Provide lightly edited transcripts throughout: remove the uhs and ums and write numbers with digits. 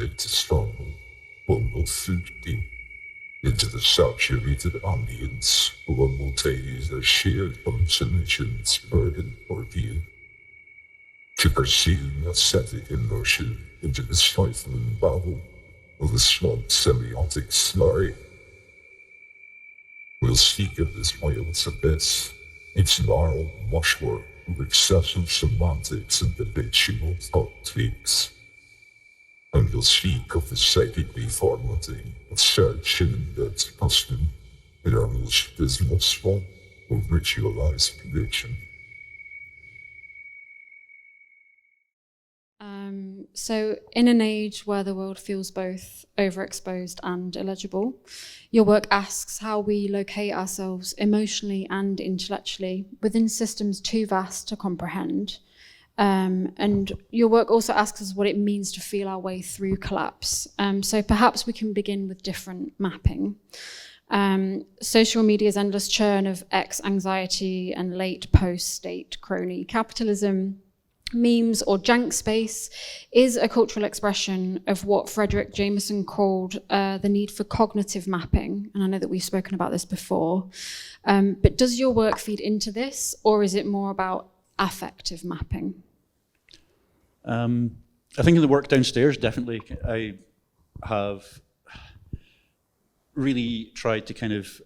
predict struggle, bundle thirty into the saturated ambience of a multi-user shared hallucinations burden or view. To pursue aesthetic immersion into the stifling babble of the swamp semiotic slurry. We'll speak of this wild's abyss, its narrow mushwork of excessive semantics and habitual thought tweaks. And we'll speak of the psychically formatting of search and embedded custom in our most dismal swamp of ritualized prediction. So, in an age where the world feels both overexposed and illegible, your work asks how we locate ourselves emotionally and intellectually within systems too vast to comprehend. And your work also asks us what it means to feel our way through collapse. So perhaps we can begin with different mapping. Social media's endless churn of X-anxiety and late post-state crony capitalism, memes or jank space is a cultural expression of what Frederick Jameson called the need for cognitive mapping. And I know that we've spoken about this before. But does your work feed into this, or is it more about affective mapping? I think in the work downstairs, definitely, I have really tried to kind of,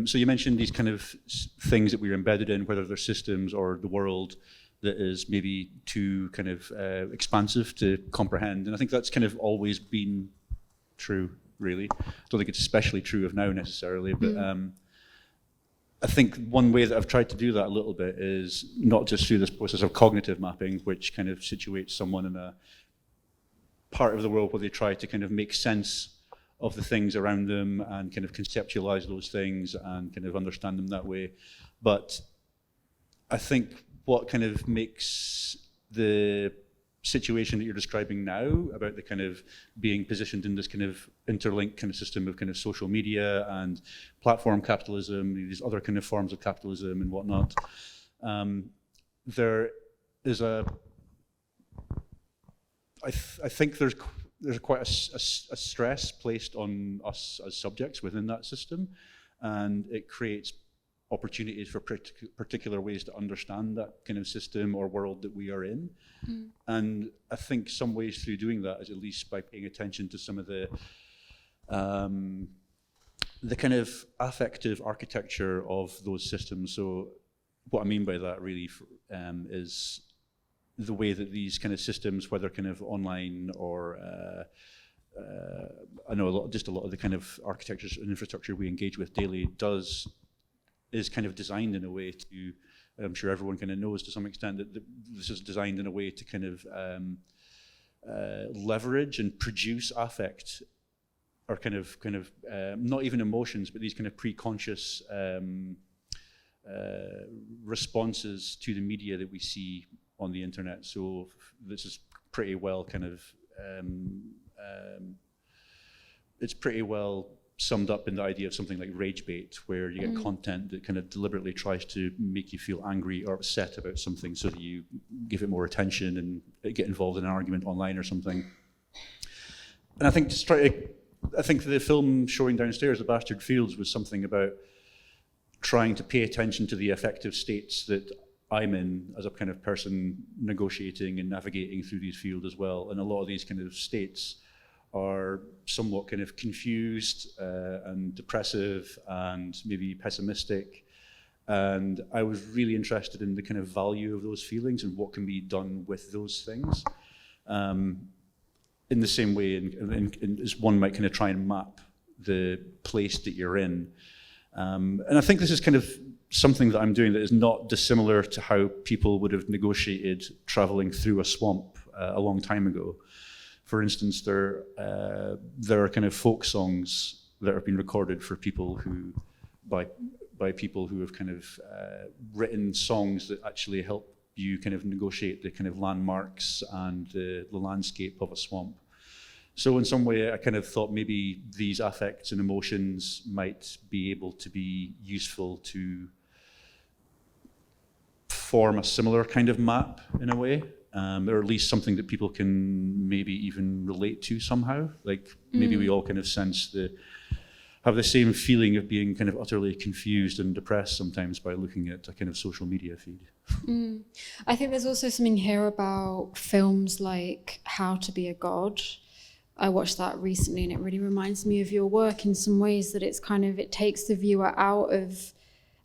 so you mentioned these kind of things that we're embedded in, whether they're systems or the world that is maybe too kind of expansive to comprehend. And I think that's kind of always been true, really. I don't think it's especially true of now necessarily, but I think one way that I've tried to do that a little bit is not just through this process of cognitive mapping, which kind of situates someone in a part of the world where they try to kind of make sense of the things around them and kind of conceptualize those things and kind of understand them that way. But I think what kind of makes the situation that you're describing now about the kind of being positioned in this kind of interlinked kind of system of kind of social media and platform capitalism, these other kind of forms of capitalism and whatnot, there is I think there's quite a stress placed on us as subjects within that system, and it creates opportunities for particular ways to understand that kind of system or world that we are in. And I think some ways through doing that is at least by paying attention to some of the kind of affective architecture of those systems. So what I mean by that really is the way that these kind of systems, whether kind of online or I know a lot of the kind of architectures and infrastructure we engage with daily is kind of designed in a way to, I'm sure everyone kind of knows to some extent that this is designed in a way to kind of leverage and produce affect, or kind of not even emotions, but these kind of pre-conscious responses to the media that we see on the internet. So this is pretty well kind of, it's pretty well summed up in the idea of something like rage bait, where you get content that kind of deliberately tries to make you feel angry or upset about something so that you give it more attention and get involved in an argument online or something. And I think I think the film showing downstairs, The Bastard Fields, was something about trying to pay attention to the affective states that I'm in as a kind of person negotiating and navigating through these fields as well. And a lot of these kind of states are somewhat kind of confused and depressive and maybe pessimistic. And I was really interested in the kind of value of those feelings and what can be done with those things. In the same way as one might kind of try and map the place that you're in. And I think this is kind of something that I'm doing that is not dissimilar to how people would have negotiated traveling through a swamp a long time ago. For instance, there are kind of folk songs that have been recorded for people who, by people who have kind of written songs that actually help you kind of negotiate the kind of landmarks and the landscape of a swamp. So in some way, I kind of thought maybe these affects and emotions might be able to be useful to form a similar kind of map in a way. or at least something that people can maybe even relate to somehow. Like maybe we all kind of have the same feeling of being kind of utterly confused and depressed sometimes by looking at a kind of social media feed. I think there's also something here about films like How to Be a God. I watched that recently and it really reminds me of your work in some ways, that it takes the viewer out of,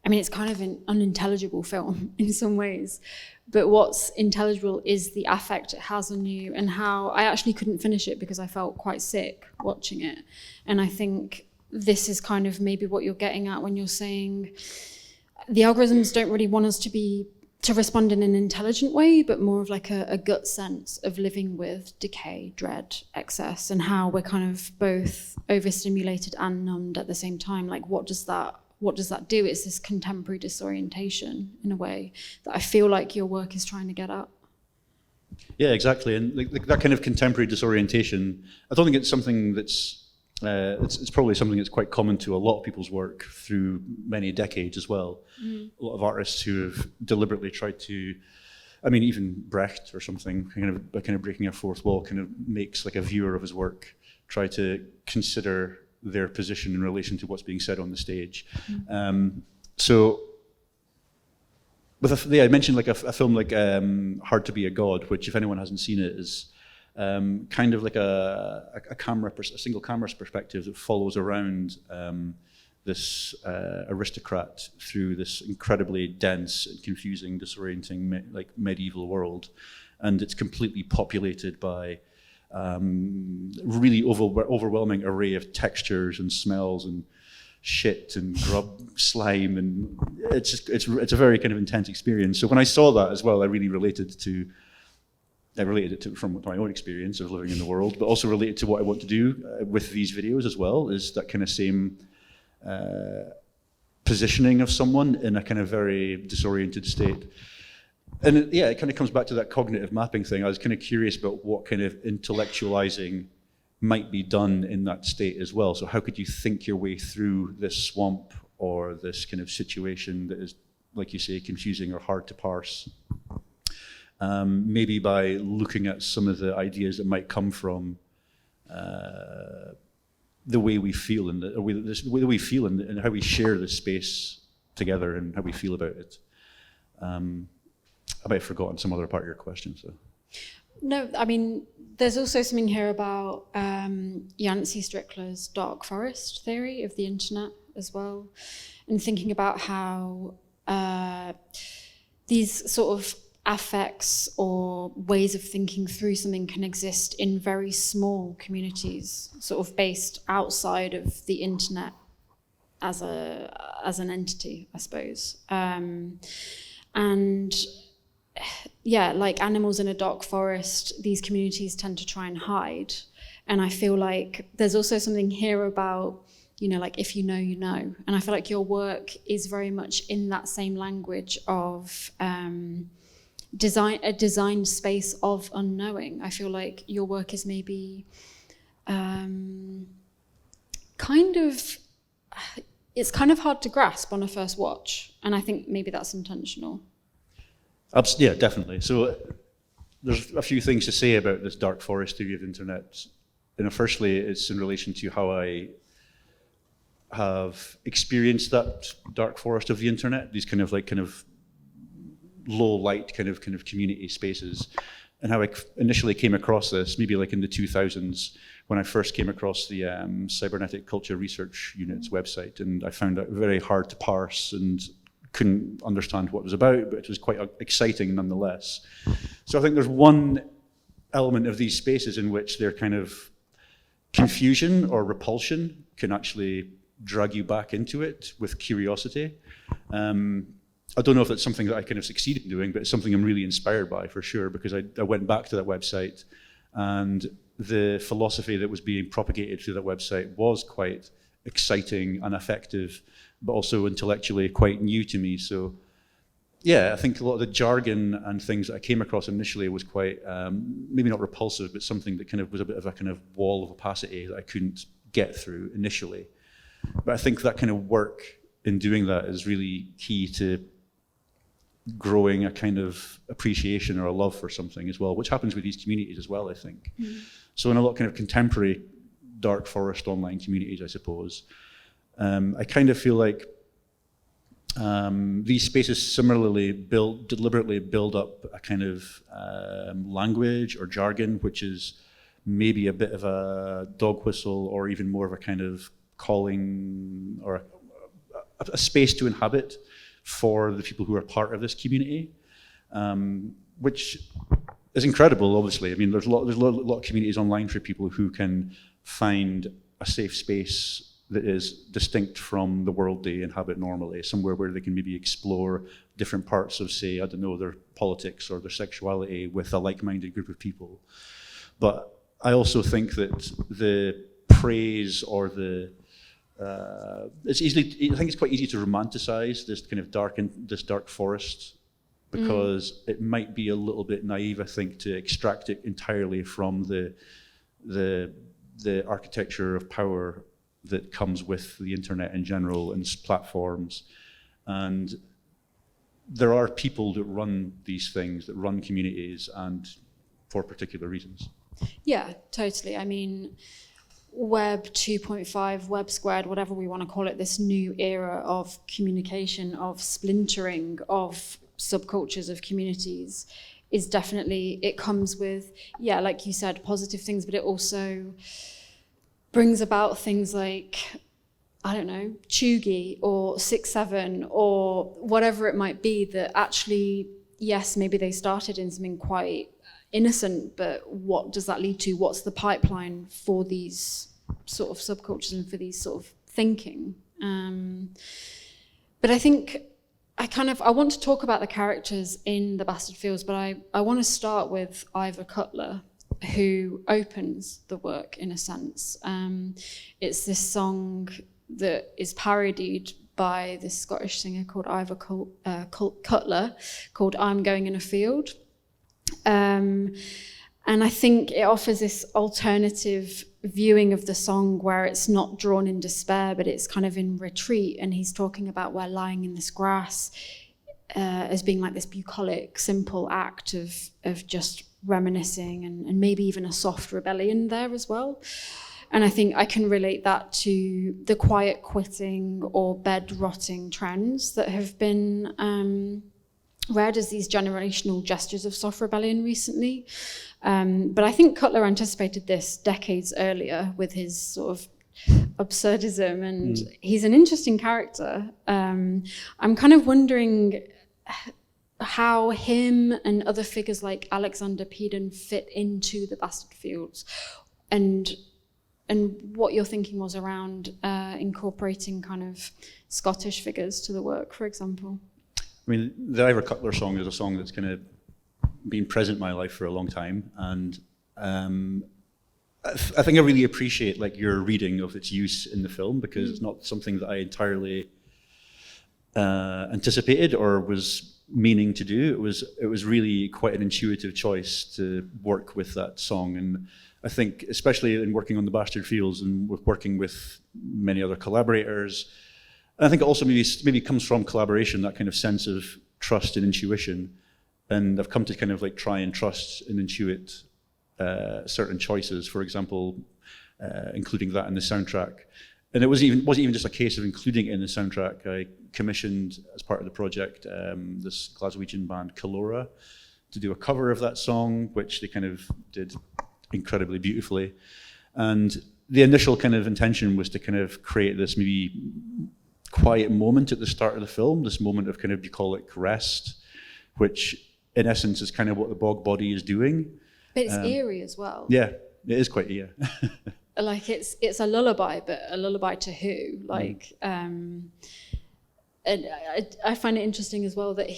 it's kind of an unintelligible film in some ways, but what's intelligible is the affect it has on you, and how I actually couldn't finish it because I felt quite sick watching it. And I think this is kind of maybe what you're getting at when you're saying the algorithms don't really want us to respond in an intelligent way, but more of like a gut sense of living with decay, dread, excess, and how we're kind of both overstimulated and numbed at the same time. Like, what does that do? It's this contemporary disorientation in a way that I feel like your work is trying to get at. Yeah, exactly. And like that kind of contemporary disorientation, I don't think it's something that's it's probably something that's quite common to a lot of people's work through many decades as well. A lot of artists who have deliberately tried to, even Brecht or something, by kind of breaking a fourth wall, kind of makes like a viewer of his work try to consider their position in relation to what's being said on the stage. So, I mentioned like a film like Hard to Be a God, which if anyone hasn't seen it is kind of like a single camera perspective that follows around this aristocrat through this incredibly dense and confusing, disorienting, medieval world, and it's completely populated by really overwhelming array of textures and smells and shit and grub slime, and it's a very kind of intense experience. So when I saw that as well, I related it to from my own experience of living in the world, but also related to what I want to do with these videos as well, is that kind of same positioning of someone in a kind of very disoriented state. And it kind of comes back to that cognitive mapping thing. I was kind of curious about what kind of intellectualizing might be done in that state as well. So how could you think your way through this swamp or this kind of situation that is, like you say, confusing or hard to parse? Maybe by looking at some of the ideas that might come from the way we feel and the way we feel and how we share this space together and how we feel about it. I might have forgotten some other part of your question. So. No, there's also something here about Yancey Strickler's dark forest theory of the internet as well, and thinking about how these sort of affects or ways of thinking through something can exist in very small communities, sort of based outside of the internet as an entity, I suppose. And yeah, like animals in a dark forest, these communities tend to try and hide. And I feel like there's also something here about, like if you know, you know. And I feel like your work is very much in that same language of a designed space of unknowing. I feel like your work is maybe it's kind of hard to grasp on a first watch. And I think maybe that's intentional. Yeah, definitely. So there's a few things to say about this dark forest theory of the internet. Firstly, it's in relation to how I have experienced that dark forest of the internet, these kind of low light kind of community spaces, and how I initially came across this, maybe like in the 2000s, when I first came across the Cybernetic Culture Research Unit's website, and I found it very hard to parse and couldn't understand what it was about, but it was quite exciting nonetheless. So I think there's one element of these spaces in which their kind of confusion or repulsion can actually drag you back into it with curiosity. I don't know if that's something that I kind of succeeded in doing, but it's something I'm really inspired by for sure, because I went back to that website and the philosophy that was being propagated through that website was quite exciting and effective, but also intellectually quite new to me. So yeah, I think a lot of the jargon and things that I came across initially was quite, maybe not repulsive, but something that kind of was a bit of a kind of wall of opacity that I couldn't get through initially. But I think that kind of work in doing that is really key to growing a kind of appreciation or a love for something as well, which happens with these communities as well, I think. So in a lot of kind of contemporary dark forest online communities, I suppose, I kind of feel like these spaces similarly deliberately build up a kind of language or jargon, which is maybe a bit of a dog whistle or even more of a kind of calling or a space to inhabit for the people who are part of this community, which is incredible, obviously. I mean, there's a lot of communities online for people who can find a safe space that is distinct from the world they inhabit normally, somewhere where they can maybe explore different parts of, say, I don't know, their politics or their sexuality with a like-minded group of people. But I also think that the praise or I think it's quite easy to romanticize this kind of dark forest, because it might be a little bit naive, I think, to extract it entirely from the architecture of power that comes with the internet in general and platforms. And there are people that run these things, that run communities, and for particular reasons. Yeah, totally. I mean, Web 2.5, Web squared, whatever we want to call it, this new era of communication, of splintering, of subcultures, of communities, is definitely, it comes with, yeah, like you said, positive things, but it also brings about things like, I don't know, Chugi or 6-7 or whatever it might be, that actually, yes, maybe they started in something quite innocent, but what does that lead to? What's the pipeline for these sort of subcultures and for these sort of thinking? But I think I want to talk about the characters in The Bastard Fields, but I want to start with Ivor Cutler, who opens the work in a sense. It's this song that is parodied by this Scottish singer called Ivor Cutler, called I'm Going in a Field. And I think it offers this alternative viewing of the song where it's not drawn in despair, but it's kind of in retreat. And he's talking about we're lying in this grass as being like this bucolic, simple act of just reminiscing and maybe even a soft rebellion there as well. And I think I can relate that to the quiet quitting or bed rotting trends that have been read as these generational gestures of soft rebellion recently. But I think Cutler anticipated this decades earlier with his sort of absurdism, and he's an interesting character. I'm kind of wondering how him and other figures like Alexander Peden fit into The Bastard Fields, and what your thinking was around incorporating kind of Scottish figures to the work, for example. I mean, the Ivor Cutler song is a song that's kind of been present in my life for a long time, and I think I really appreciate like your reading of its use in the film, because it's not something that I entirely anticipated or was meaning to do. It was really quite an intuitive choice to work with that song, and I think especially in working on The Bastard Fields and working with many other collaborators, I think it also maybe comes from collaboration, that kind of sense of trust and intuition. And I've come to kind of like try and trust and intuit certain choices, for example, including that in the soundtrack. And it wasn't even just a case of including it in the soundtrack. I commissioned, as part of the project, this Glaswegian band Calora to do a cover of that song, which they kind of did incredibly beautifully. And the initial kind of intention was to kind of create this maybe quiet moment at the start of the film, this moment of kind of bucolic rest, which in essence is kind of what the bog body is doing. But it's eerie as well. Yeah, it is quite eerie. Like it's a lullaby, but a lullaby to who? Like, and I find it interesting as well that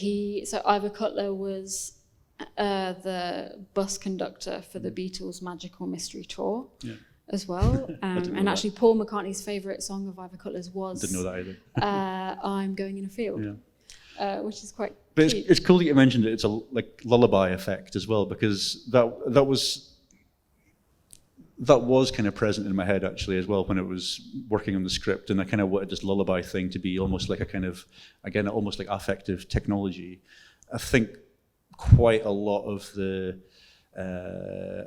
so Ivor Cutler was the bus conductor for the Beatles' Magical Mystery Tour. Yeah. As well, and actually Paul McCartney's favourite song of Ivor Cutler's was didn't know that either. I'm Going in a Field, which is quite but it's cool that you mentioned it. It's a like lullaby effect as well, because that was kind of present in my head actually as well when I was working on the script, and I kind of wanted this lullaby thing to be almost like a kind of, again, almost like affective technology. I think quite a lot of the,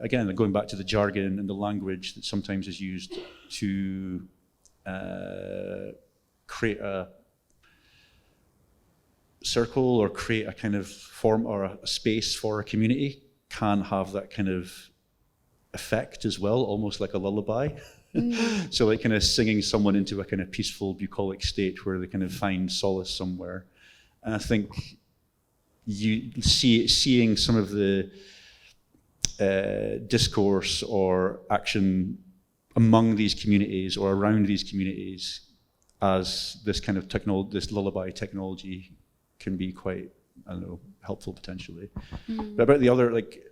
again, going back to the jargon and the language that sometimes is used to create a circle or create a kind of form or a space for a community can have that kind of effect as well, almost like a lullaby. So like kind of singing someone into a kind of peaceful bucolic state where they kind of find solace somewhere. And I think seeing some of the discourse or action among these communities or around these communities as this kind of this lullaby technology can be quite, I don't know, helpful potentially. But about the other, like,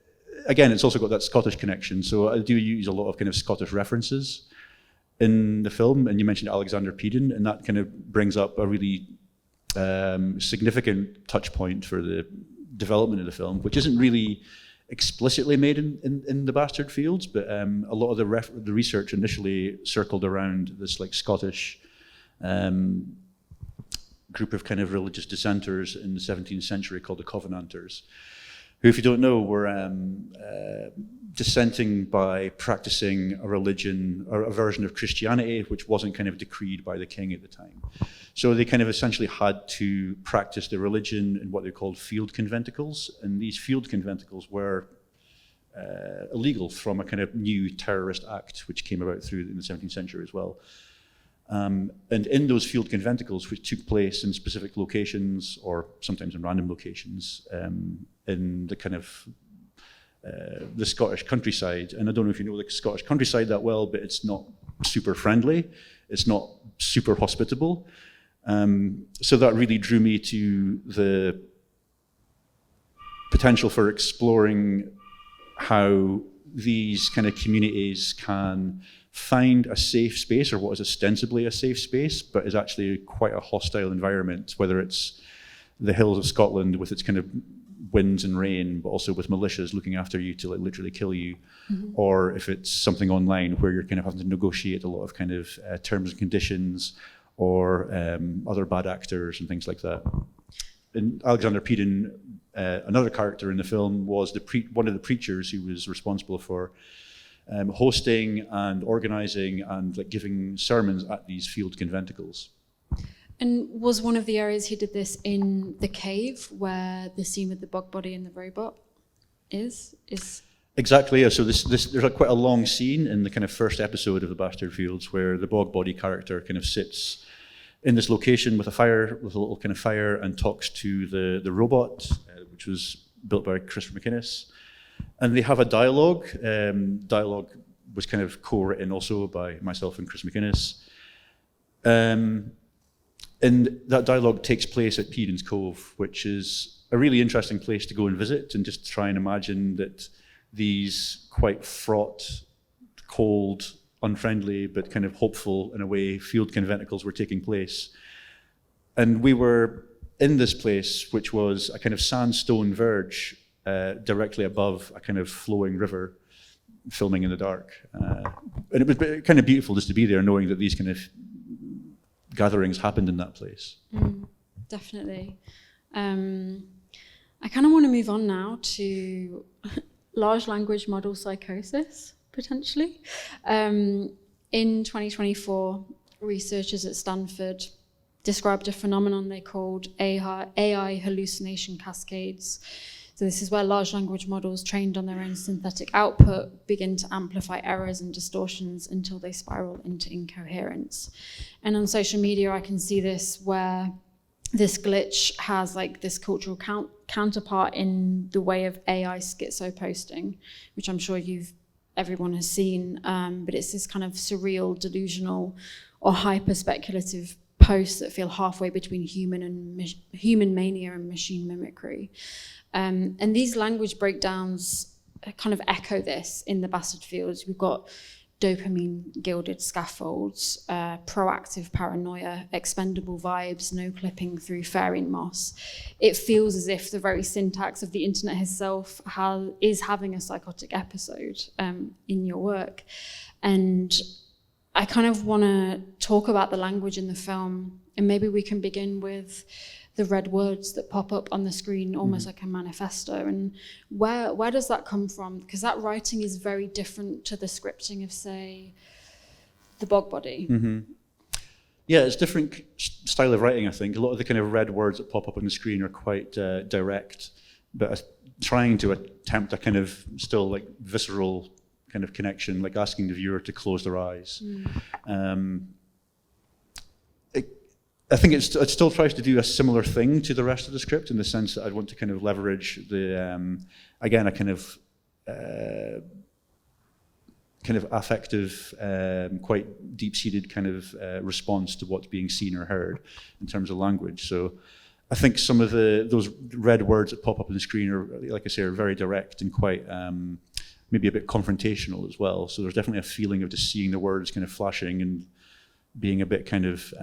again, it's also got that Scottish connection. So I do use a lot of kind of Scottish references in the film, and you mentioned Alexander Peden, and that kind of brings up a really significant touch point for the development of the film, which isn't really explicitly made in the Bastard Fields, but a lot of the research initially circled around this like Scottish group of kind of religious dissenters in the 17th century called the Covenanters, who, if you don't know, were dissenting by practicing a religion or a version of Christianity which wasn't kind of decreed by the king at the time. So they kind of essentially had to practice the religion in what they called field conventicles, and these field conventicles were illegal from a kind of new terrorist act which came about through in the 17th century as well. And in those field conventicles, which took place in specific locations or sometimes in random locations in the kind of the Scottish countryside, and I don't know if you know the Scottish countryside that well, but it's not super friendly, it's not super hospitable. So that really drew me to the potential for exploring how these kind of communities can find a safe space, or what is ostensibly a safe space, but is actually quite a hostile environment, whether it's the hills of Scotland with its kind of winds and rain, but also with militias looking after you to like literally kill you, or if it's something online where you're kind of having to negotiate a lot of kind of terms and conditions, or other bad actors and things like that. And Alexander Peden, another character in the film, was one of the preachers who was responsible for hosting and organizing and like giving sermons at these field conventicles. And was one of the areas he did this in the cave where the scene with the bog body and the robot is? Exactly, yeah. So there's quite a long scene in the kind of first episode of The Bastard Fields where the bog body character kind of sits in this location with a little kind of fire, and talks to the robot, which was built by Chris McInnes. And they have a dialogue. Dialogue was kind of co-written also by myself and Chris McInnes. And that dialogue takes place at Peden's Cove, which is a really interesting place to go and visit, and just try and imagine that these quite fraught, cold, unfriendly, but kind of hopeful in a way, field conventicles were taking place. And we were in this place, which was a kind of sandstone verge directly above a kind of flowing river, filming in the dark. And it was kind of beautiful just to be there, knowing that these kind of gatherings happened in that place. Definitely. I kind of want to move on now to large language model psychosis, potentially. In 2024, researchers at Stanford described a phenomenon they called AI hallucination cascades. So this is where large language models trained on their own synthetic output begin to amplify errors and distortions until they spiral into incoherence. And on social media, I can see this where this glitch has like this cultural counterpart in the way of AI schizo posting, which I'm sure everyone has seen, but it's this kind of surreal, delusional, or hyper-speculative posts that feel halfway between human mania and machine mimicry. And these language breakdowns kind of echo this in the Bastard Fields. We've got dopamine-gilded scaffolds, proactive paranoia, expendable vibes, no clipping through fairy moss. It feels as if the very syntax of the internet itself is having a psychotic episode in your work. And I kind of want to talk about the language in the film, and maybe we can begin with the red words that pop up on the screen, almost like a manifesto. And where does that come from? Because that writing is very different to the scripting of, say, The Bog Body. Yeah, it's different style of writing, I think. A lot of the kind of red words that pop up on the screen are quite direct, but trying to attempt a kind of still like visceral kind of connection, like asking the viewer to close their eyes. I think it still tries to do a similar thing to the rest of the script, in the sense that I'd want to kind of leverage the, again, a kind of affective, quite deep-seated kind of response to what's being seen or heard in terms of language. So I think some of those red words that pop up on the screen are, like I say, are very direct and quite maybe a bit confrontational as well. So there's definitely a feeling of just seeing the words kind of flashing and being a bit kind of,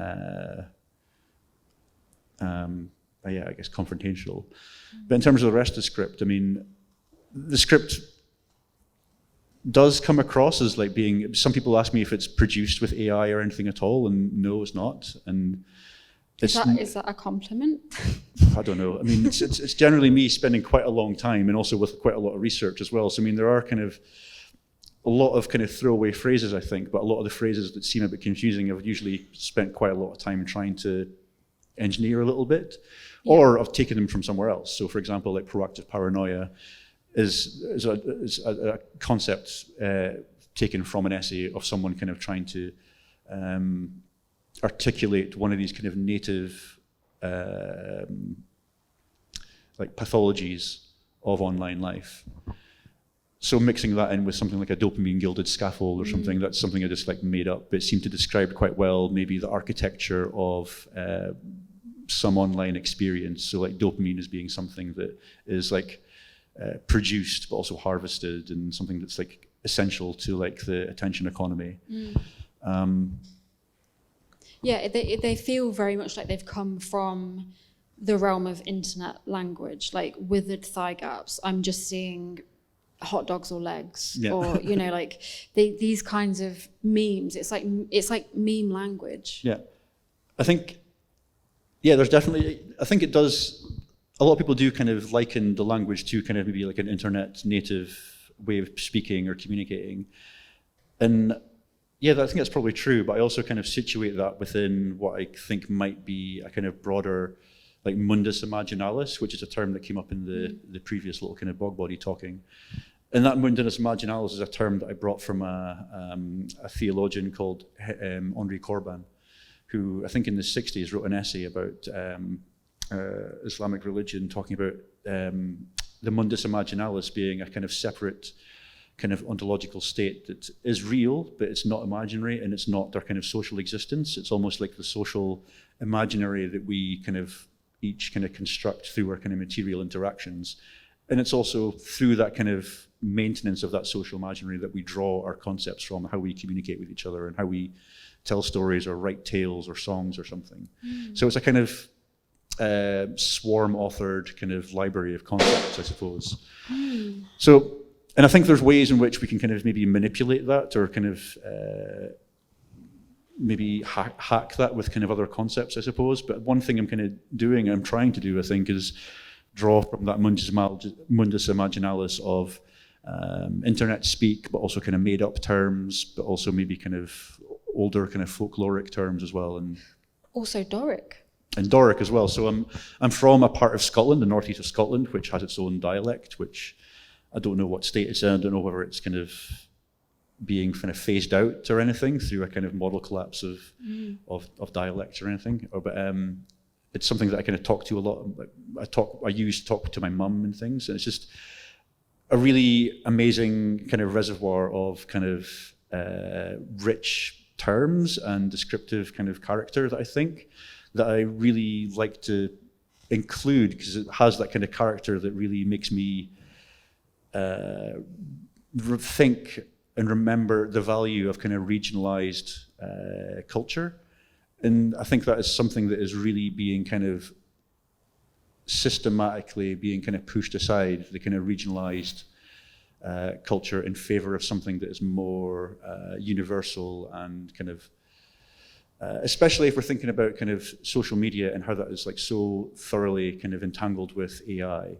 I guess, confrontational. But in terms of the rest of the script, I mean, the script does come across as like being, some people ask me if it's produced with AI or anything at all, and no, it's not. And is that a compliment? I don't know. I mean, it's generally me spending quite a long time, and also with quite a lot of research as well. So I mean, there are kind of a lot of kind of throwaway phrases, I think, but a lot of the phrases that seem a bit confusing, I've usually spent quite a lot of time trying to engineer a little bit, or I've taken them from somewhere else. So for example, like proactive paranoia is a concept taken from an essay of someone kind of trying to articulate one of these kind of native like pathologies of online life. So mixing that in with something like a dopamine gilded scaffold or something, that's something I just like made up, but it seemed to describe quite well maybe the architecture of some online experience. So like dopamine as being something that is like produced but also harvested, and something that's like essential to like the attention economy. Yeah, they feel very much like they've come from the realm of internet language, like withered thigh gaps. I'm just seeing hot dogs or legs, or you know, like these kinds of memes. It's like meme language. Yeah, I think. Yeah, there's definitely. I think it does. A lot of people do kind of liken the language to kind of maybe like an internet native way of speaking or communicating, and yeah, I think that's probably true. But I also kind of situate that within what I think might be a kind of broader, like mundus imaginalis, which is a term that came up in the previous little kind of bog body talking. And that mundus imaginalis is a term that I brought from a theologian called Henri Corbin, who I think in the 60s wrote an essay about Islamic religion, talking about the mundus imaginalis being a kind of separate kind of ontological state that is real, but it's not imaginary, and it's not their kind of social existence. It's almost like the social imaginary that we kind of each kind of construct through our kind of material interactions. And it's also through that kind of maintenance of that social imaginary that we draw our concepts from, how we communicate with each other and how we tell stories or write tales or songs or something. So it's a kind of swarm authored kind of library of concepts, I suppose. So, and I think there's ways in which we can kind of maybe manipulate that, or kind of maybe hack that with kind of other concepts, I suppose. But one thing I'm kind of doing, I'm trying to do, I think, is draw from that mundus imaginalis of internet speak, but also kind of made up terms, but also maybe kind of older kind of folkloric terms as well. And also Doric. And Doric as well. So I'm from a part of Scotland, the northeast of Scotland, which has its own dialect, which I don't know what state it's in. I don't know whether it's kind of being kind of phased out or anything through a kind of model collapse of dialects or anything. But it's something that I kind of talk to a lot. I use to talk to my mum and things, and it's just a really amazing kind of reservoir of kind of rich terms and descriptive kind of character that I think that I really like to include, because it has that kind of character that really makes me think and remember the value of kind of regionalized culture. And I think that is something that is really being kind of systematically being kind of pushed aside, the kind of regionalized culture in favor of something that is more universal and kind of, especially if we're thinking about kind of social media and how that is like so thoroughly kind of entangled with AI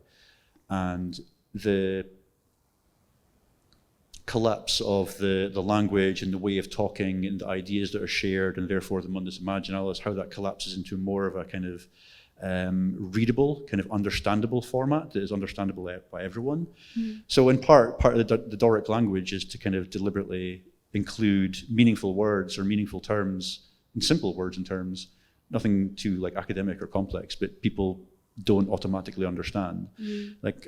and the collapse of the language and the way of talking and the ideas that are shared, and therefore the mundus imaginalis, how that collapses into more of a kind of readable, kind of understandable format that is understandable by everyone. So in part of the Doric language is to kind of deliberately include meaningful words or meaningful terms, and simple words and terms, nothing too like academic or complex, but people don't automatically understand. Like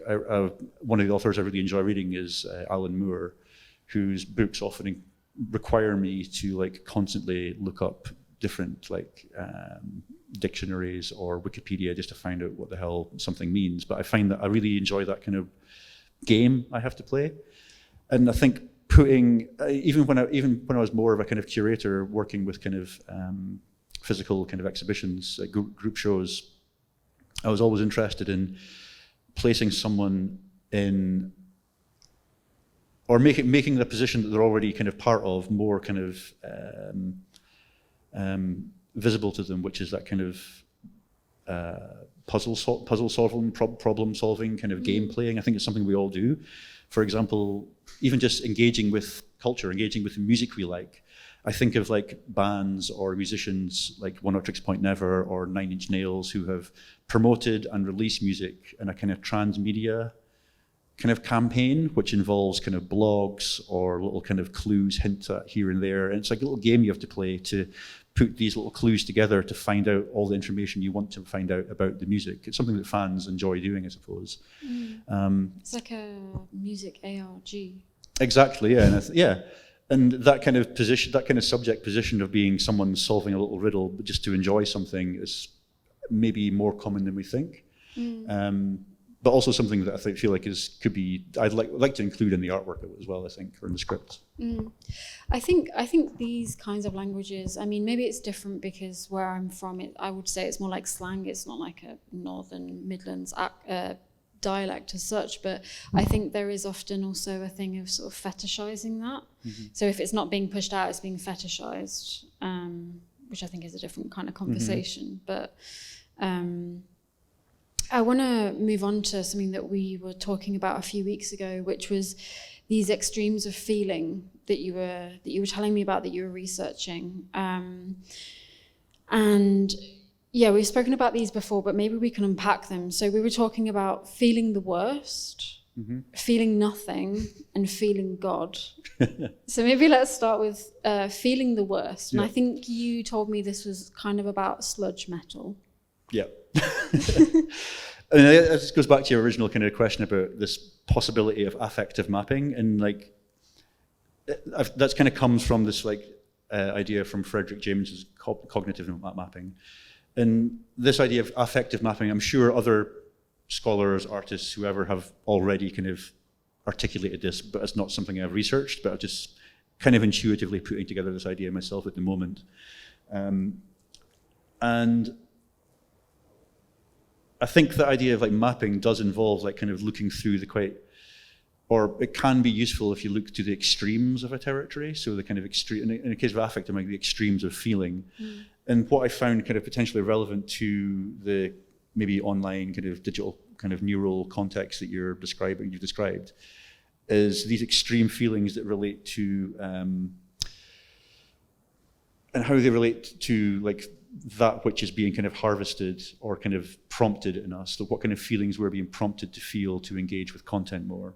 one of the authors I really enjoy reading is Alan Moore, whose books often require me to like constantly look up different like dictionaries or Wikipedia just to find out what the hell something means. But I find that I really enjoy that kind of game I have to play. And I think putting, even when I was more of a kind of curator working with kind of physical kind of exhibitions, group shows, I was always interested in placing someone in, or making the position that they're already kind of part of more kind of visible to them, which is that kind of puzzle solving, problem solving, kind of game playing. I think it's something we all do. For example, even just engaging with culture, engaging with the music we like. I think of like bands or musicians like One Hot Tricks Point Never or 9 Inch Nails who have promoted and released music in a kind of transmedia kind of campaign, which involves kind of blogs or little kind of clues, hints at here and there. And it's like a little game you have to play to put these little clues together to find out all the information you want to find out about the music. It's something that fans enjoy doing, I suppose. It's like a music ARG. Exactly, yeah. And that kind of position, that kind of subject position of being someone solving a little riddle just to enjoy something is maybe more common than we think. But also something that I feel like could be, I'd like to include in the artwork as well, I think, or in the script. I think these kinds of languages, I mean, maybe it's different because where I'm from, I would say it's more like slang. It's not like a Northern Midlands dialect as such, but I think there is often also a thing of sort of fetishizing that. So if it's not being pushed out, it's being fetishized, which I think is a different kind of conversation. But I want to move on to something that we were talking about a few weeks ago, which was these extremes of feeling that you were telling me about, that you were researching. And yeah, we've spoken about these before, but maybe we can unpack them. So we were talking about feeling the worst, feeling nothing, and feeling God. So maybe let's start with feeling the worst. And I think you told me this was kind of about sludge metal. Yeah. I mean, it just goes back to your original kind of question about this possibility of affective mapping, and like that's kind of comes from this like idea from Frederick James's cognitive mapping, and this idea of affective mapping. I'm sure other scholars, artists, whoever have already kind of articulated this, but it's not something I've researched. But I'm just kind of intuitively putting together this idea myself at the moment, and I think the idea of like mapping does involve like kind of looking through the or it can be useful if you look to the extremes of a territory. So the kind of extreme, in the case of affect, like the extremes of feeling. And what I found kind of potentially relevant to the maybe online kind of digital kind of neural context that you've described is these extreme feelings that relate to, and how they relate to like that which is being kind of harvested or kind of prompted in us. So what kind of feelings we're being prompted to feel to engage with content more.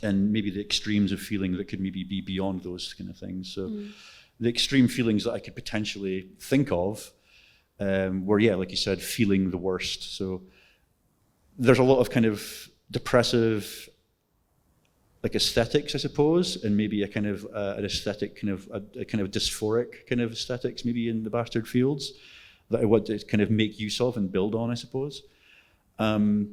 And maybe the extremes of feeling that could maybe be beyond those kind of things. So the extreme feelings that I could potentially think of were, yeah, like you said, feeling the worst. So there's a lot of kind of depressive like aesthetics, I suppose, and maybe a kind of an aesthetic a kind of dysphoric kind of aesthetics, maybe in the Bastard Fields, that I want to kind of make use of and build on, I suppose. And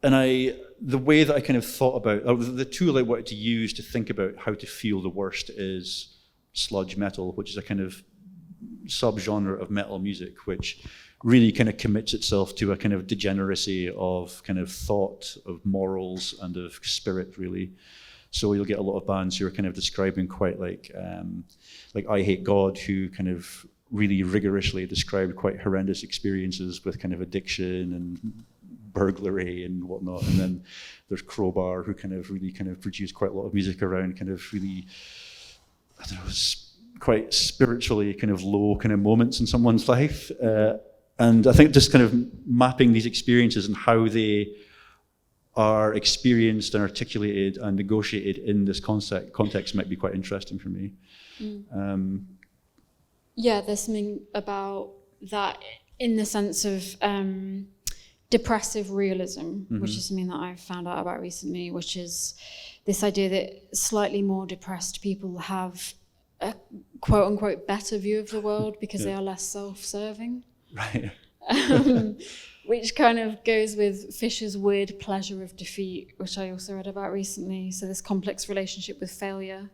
the way that I kind of thought about, the tool I wanted to use to think about how to feel the worst is sludge metal, which is a kind of subgenre of metal music, which really kind of commits itself to a kind of degeneracy of kind of thought, of morals, and of spirit, really. So you'll get a lot of bands who are kind of describing quite like I Hate God, who kind of really rigorously described quite horrendous experiences with kind of addiction and burglary and whatnot. And then there's Crowbar, who kind of really kind of produced quite a lot of music around kind of really, I don't know, quite spiritually kind of low kind of moments in someone's life. And I think just kind of mapping these experiences and how they are experienced and articulated and negotiated in this context might be quite interesting for me. Yeah, there's something about that in the sense of depressive realism, which is something that I've found out about recently, which is this idea that slightly more depressed people have a quote unquote better view of the world because they are less self-serving. Right. Which kind of goes with Fisher's weird pleasure of defeat, which I also read about recently. So this complex relationship with failure,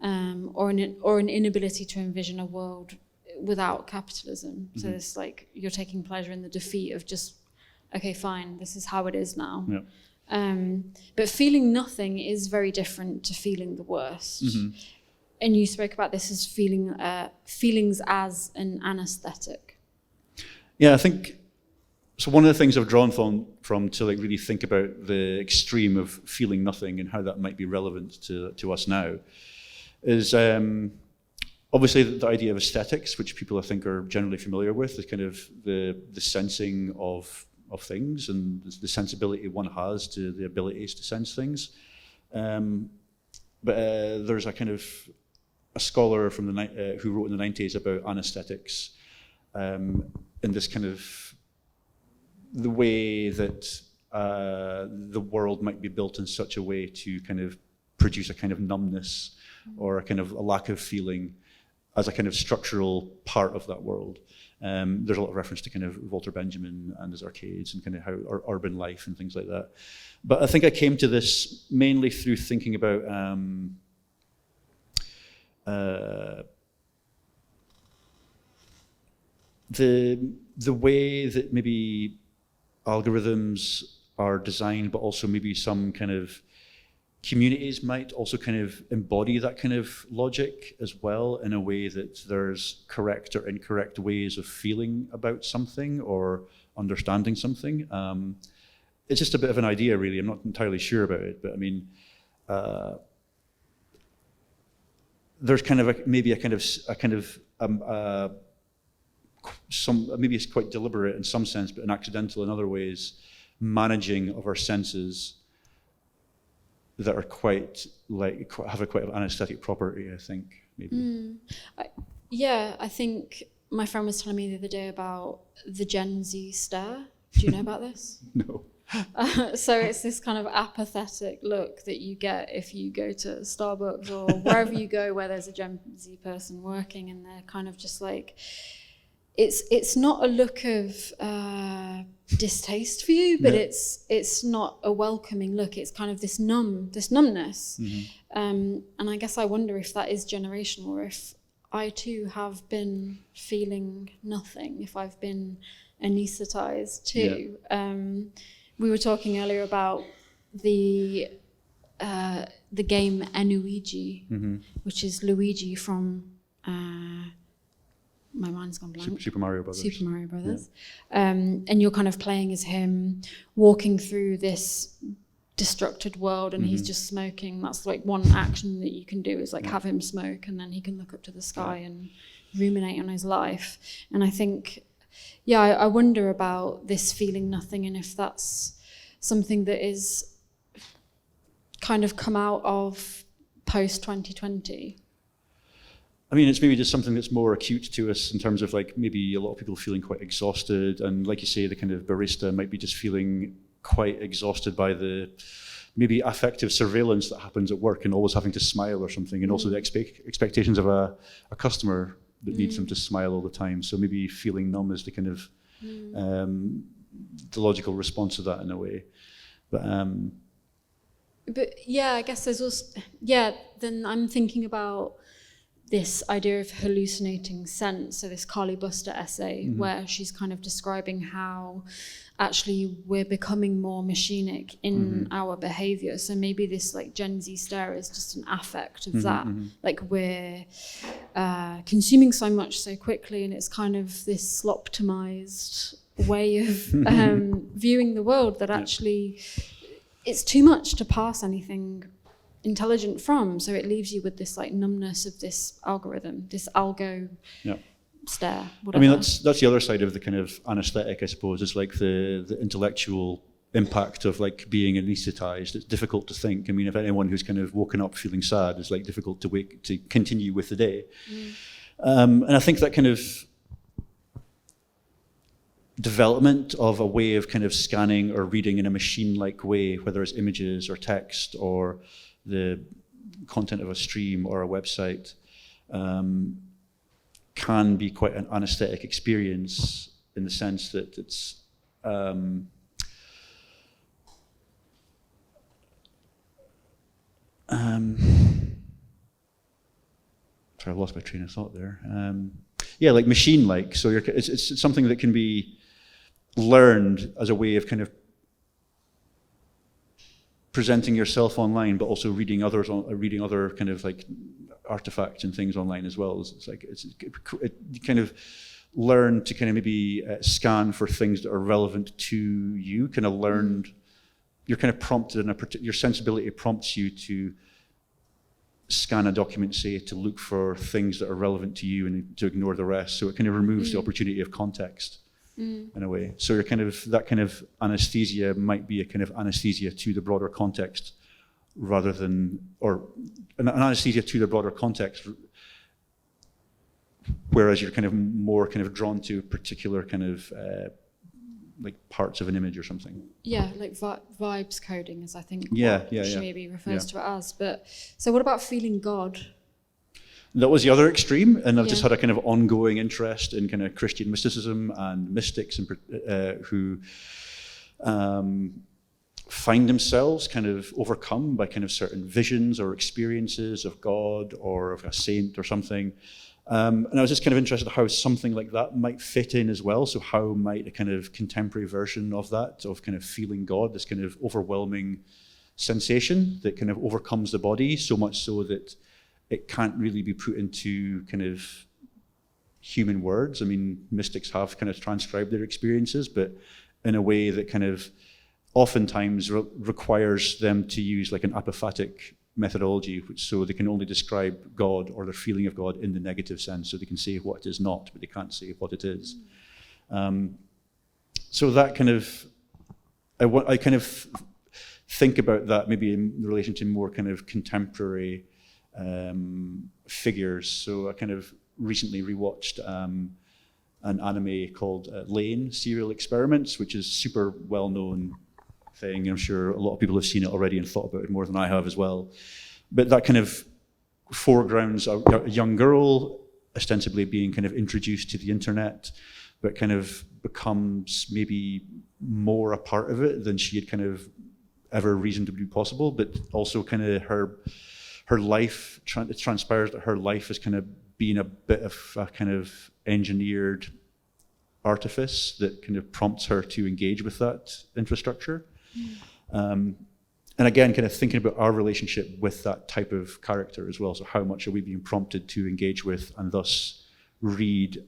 or an inability to envision a world without capitalism. So this like you're taking pleasure in the defeat of just, okay, fine, this is how it is now. Yeah. But feeling nothing is very different to feeling the worst. And you spoke about this as feelings as an anesthetic. Yeah, I think, so one of the things I've drawn from to like really think about the extreme of feeling nothing and how that might be relevant to us now is obviously the idea of aesthetics, which people I think are generally familiar with, is kind of the sensing of things and the sensibility one has to the abilities to sense things. But there's a kind of a scholar from who wrote in the 90s about anesthetics, and this kind of the way that the world might be built in such a way to kind of produce a kind of numbness or a kind of a lack of feeling as a kind of structural part of that world. There's a lot of reference to kind of Walter Benjamin and his arcades and kind of how urban life and things like that. But I think I came to this mainly through thinking about the way that maybe algorithms are designed, but also maybe some kind of communities might also kind of embody that kind of logic as well, in a way that there's correct or incorrect ways of feeling about something or understanding something. It's just a bit of an idea, really. I'm not entirely sure about it, but I mean, there's kind of maybe it's quite deliberate in some sense, but accidental in other ways, managing of our senses that are quite like have a quite anesthetic property, I think, maybe. I think my friend was telling me the other day about the Gen Z stare. Do you know about this? No. So it's this kind of apathetic look that you get if you go to Starbucks or wherever you go where there's a Gen Z person working, and they're kind of just like, it's not a look of distaste for you, but it's not a welcoming look. It's kind of this numbness. And I guess I wonder if that is generational, or if I too have been feeling nothing, if I've been anesthetized too. We were talking earlier about the game Enuigi, which is Luigi from my mind's gone blank. Super Mario Brothers. Super Mario Brothers. Yeah. And you're kind of playing as him, walking through this destructed world, and he's just smoking. That's like one action that you can do, is like have him smoke, and then he can look up to the sky and ruminate on his life. And I think, I wonder about this feeling nothing, and if that's something that is kind of come out of post 2020. I mean, it's maybe just something that's more acute to us in terms of like maybe a lot of people feeling quite exhausted, and like you say, the kind of barista might be just feeling quite exhausted by the maybe affective surveillance that happens at work and always having to smile or something, and also the expectations of a customer that needs them to smile all the time. So maybe feeling numb is the kind of the logical response to that in a way. But yeah, I guess there's also then I'm thinking about this idea of hallucinating sense. So this Carly Buster essay where she's kind of describing how actually we're becoming more machinic in our behavior. So maybe this like Gen Z stare is just an affect of that. Like we're consuming so much so quickly, and it's kind of this sloptomized way of viewing the world that actually it's too much to pass anything intelligent from. So it leaves you with this like numbness of this algorithm, this algo stare, whatever. I mean, that's the other side of the kind of anesthetic, I suppose. It's like the intellectual impact of like being anesthetized. It's difficult to think. I mean, if anyone who's kind of woken up feeling sad, it's like difficult to continue with the day. And I think that kind of development of a way of kind of scanning or reading in a machine-like way, whether it's images or text or the content of a stream or a website, can be quite an anesthetic experience in the sense that it's sorry, I've lost my train of thought there. Yeah, like machine-like. So it's something that can be learned as a way of kind of presenting yourself online, but also reading other kind of like artifacts and things online as well. You kind of learn to kind of maybe scan for things that are relevant to you. Kind of learned, you're kind of prompted in your sensibility prompts you to scan a document, say, to look for things that are relevant to you and to ignore the rest. So it kind of removes the opportunity of context in a way. So you're kind of, that kind of anesthesia might be a kind of anesthesia to the broader context rather than, or an anesthesia to the broader context, whereas you're kind of more kind of drawn to particular kind of like parts of an image or something. Yeah, like vibes coding is, I think, she maybe refers to it as. But so what about feeling God? That was the other extreme, and I've just had a kind of ongoing interest in kind of Christian mysticism and mystics who find themselves kind of overcome by kind of certain visions or experiences of God or of a saint or something. And I was just kind of interested in how something like that might fit in as well. So how might a kind of contemporary version of that, of kind of feeling God, this kind of overwhelming sensation that kind of overcomes the body, so much so that it can't really be put into kind of human words. I mean, mystics have kind of transcribed their experiences, but in a way that kind of oftentimes requires them to use like an apophatic methodology, so they can only describe God or their feeling of God in the negative sense. So they can say what it is not, but they can't say what it is. So that kind of, I kind of think about that maybe in relation to more kind of contemporary figures. So I kind of recently rewatched an anime called Lane, Serial Experiments, which is a super well-known thing. I'm sure a lot of people have seen it already and thought about it more than I have as well. But that kind of foregrounds a young girl ostensibly being kind of introduced to the internet, but kind of becomes maybe more a part of it than she had kind of ever reasoned to be possible, but also kind of her life, it transpires that her life has kind of been a bit of a kind of engineered artifice that kind of prompts her to engage with that infrastructure. And again, kind of thinking about our relationship with that type of character as well. So how much are we being prompted to engage with and thus read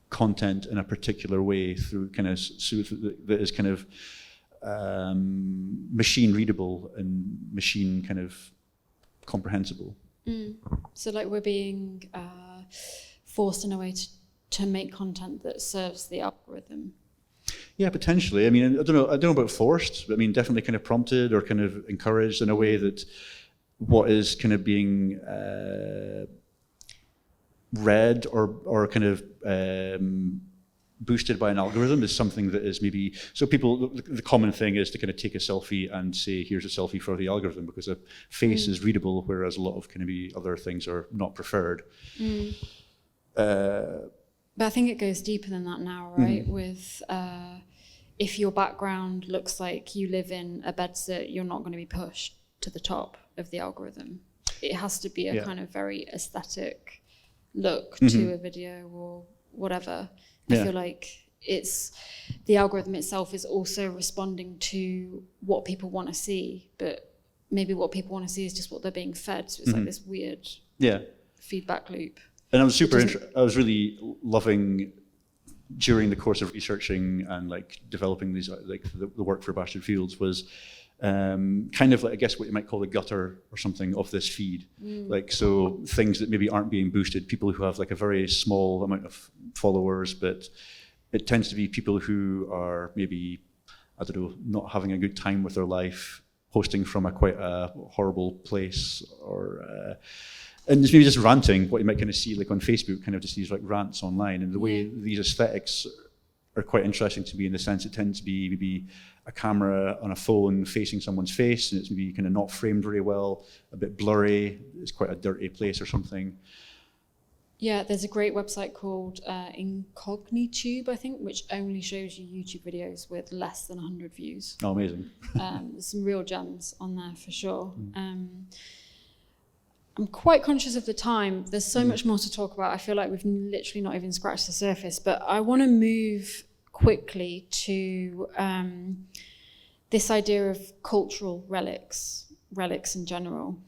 content in a particular way through kind of, so that is kind of machine readable and machine kind of comprehensible. So like we're being forced in a way to make content that serves the algorithm. Yeah, potentially. I mean, I don't know about forced, but I mean, definitely kind of prompted or kind of encouraged in a way that what is kind of being read or kind of boosted by an algorithm is something that is maybe, so people, the common thing is to kind of take a selfie and say, here's a selfie for the algorithm, because a face is readable, whereas a lot of kind of other things are not preferred. But I think it goes deeper than that now, right? With if your background looks like you live in a bedsit, you're not going to be pushed to the top of the algorithm. it has to be a Yeah. kind of very aesthetic look Mm-hmm. to a video or whatever. I Yeah. feel like it's the algorithm itself is also responding to what people want to see, but maybe what people want to see is just what they're being fed. So it's like this weird Yeah. feedback loop. And I was I was really loving during the course of researching and like developing these like the work for Bastard Fields was kind of like, I guess what you might call the gutter or something of this feed. Like, so things that maybe aren't being boosted, people who have like a very small amount of followers, but it tends to be people who are maybe, I don't know, not having a good time with their life, posting from quite a horrible place, or and maybe just ranting, what you might kind of see like on Facebook, kind of just these like rants online. And the way these aesthetics are quite interesting to me in the sense it tends to be maybe a camera on a phone facing someone's face, and it's maybe kind of not framed very well, a bit blurry, it's quite a dirty place or something. Yeah, there's a great website called Incognitube, I think, which only shows you YouTube videos with less than 100 views. Oh, amazing. There's some real gems on there for sure. I'm quite conscious of the time. There's so much more to talk about. I feel like we've literally not even scratched the surface, but I want to move quickly to this idea of cultural relics in general.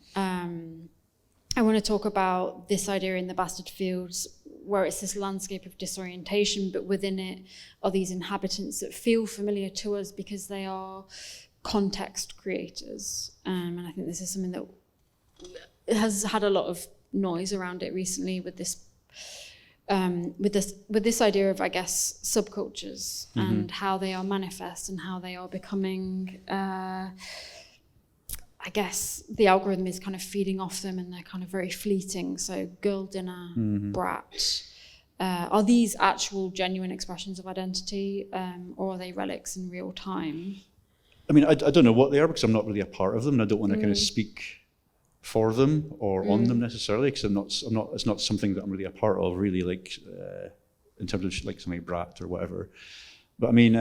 I want to talk about this idea in the Bastard Fields, where it's this landscape of disorientation, but within it are these inhabitants that feel familiar to us because they are context creators. And I think this is something that has had a lot of noise around it recently with this idea of, I guess, subcultures and how they are manifest and how they are becoming, I guess the algorithm is kind of feeding off them and they're kind of very fleeting. So girl dinner, brat. Are these actual genuine expressions of identity, or are they relics in real time? I mean, I don't know what they are because I'm not really a part of them, and I don't want to kind of speak for them or on them necessarily, because it's not something that I'm really a part of, really, like in terms of like something like brat or whatever. But I mean,